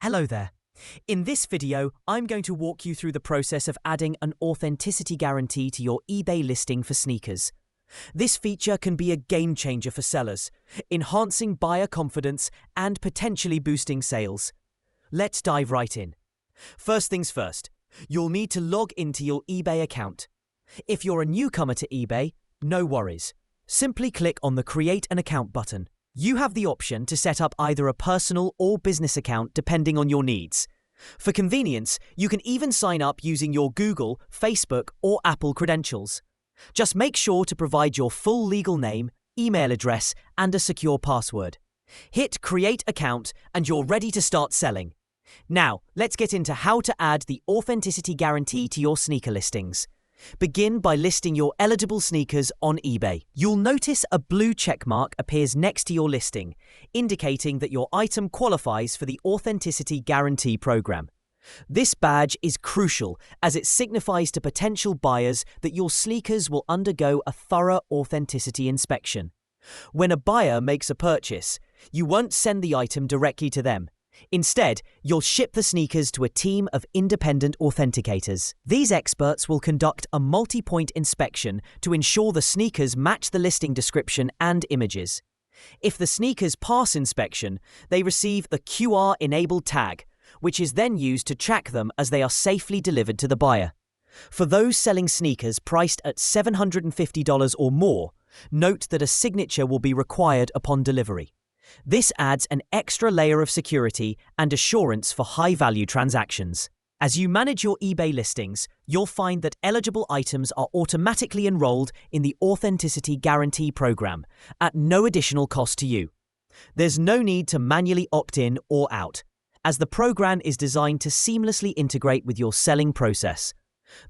Hello there. In this video, I'm going to walk you through the process of adding an authenticity guarantee to your eBay listing for sneakers. This feature can be a game changer for sellers, enhancing buyer confidence and potentially boosting sales. Let's dive right in. First things first, you'll need to log into your eBay account. If you're a newcomer to eBay, no worries. Simply click on the Create an Account button. You have the option to set up either a personal or business account depending on your needs. For convenience, you can even sign up using your Google, Facebook, or Apple credentials. Just make sure to provide your full legal name, email address, and a secure password. Hit Create Account and you're ready to start selling. Now, let's get into how to add the authenticity guarantee to your sneaker listings. Begin by listing your eligible sneakers on eBay. You'll notice a blue checkmark appears next to your listing, indicating that your item qualifies for the Authenticity Guarantee program. This badge is crucial as it signifies to potential buyers that your sneakers will undergo a thorough authenticity inspection. When a buyer makes a purchase, you won't send the item directly to them. Instead, you'll ship the sneakers to a team of independent authenticators. These experts will conduct a multi-point inspection to ensure the sneakers match the listing description and images. If the sneakers pass inspection, they receive the QR-enabled tag, which is then used to track them as they are safely delivered to the buyer. For those selling sneakers priced at $750 or more, note that a signature will be required upon delivery. This adds an extra layer of security and assurance for high-value transactions. As you manage your eBay listings, you'll find that eligible items are automatically enrolled in the Authenticity Guarantee program at no additional cost to you. There's no need to manually opt in or out, as the program is designed to seamlessly integrate with your selling process.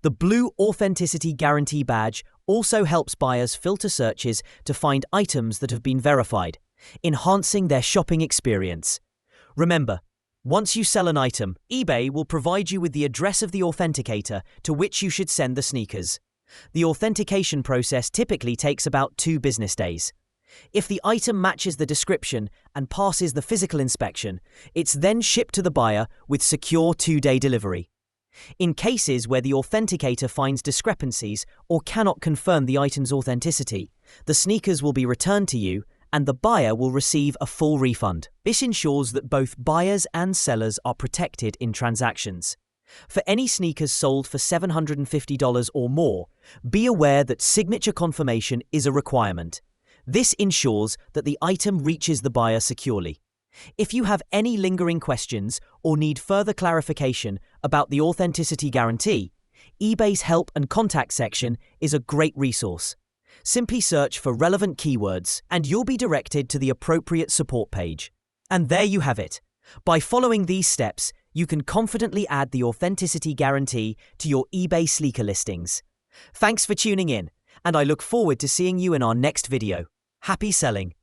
The blue Authenticity Guarantee badge also helps buyers filter searches to find items that have been verified, enhancing their shopping experience. Remember, once you sell an item, eBay will provide you with the address of the authenticator to which you should send the sneakers. The authentication process typically takes about 2 business days. If the item matches the description and passes the physical inspection, it's then shipped to the buyer with secure 2-day delivery. In cases where the authenticator finds discrepancies or cannot confirm the item's authenticity, the sneakers will be returned to you and the buyer will receive a full refund. This ensures that both buyers and sellers are protected in transactions. For any sneakers sold for $750 or more, be aware that signature confirmation is a requirement. This ensures that the item reaches the buyer securely. If you have any lingering questions or need further clarification about the authenticity guarantee, eBay's Help and Contact section is a great resource. Simply search for relevant keywords and you'll be directed to the appropriate support page. And there you have it. By following these steps, you can confidently add the authenticity guarantee to your eBay sneaker listings. Thanks for tuning in, and I look forward to seeing you in our next video. Happy selling!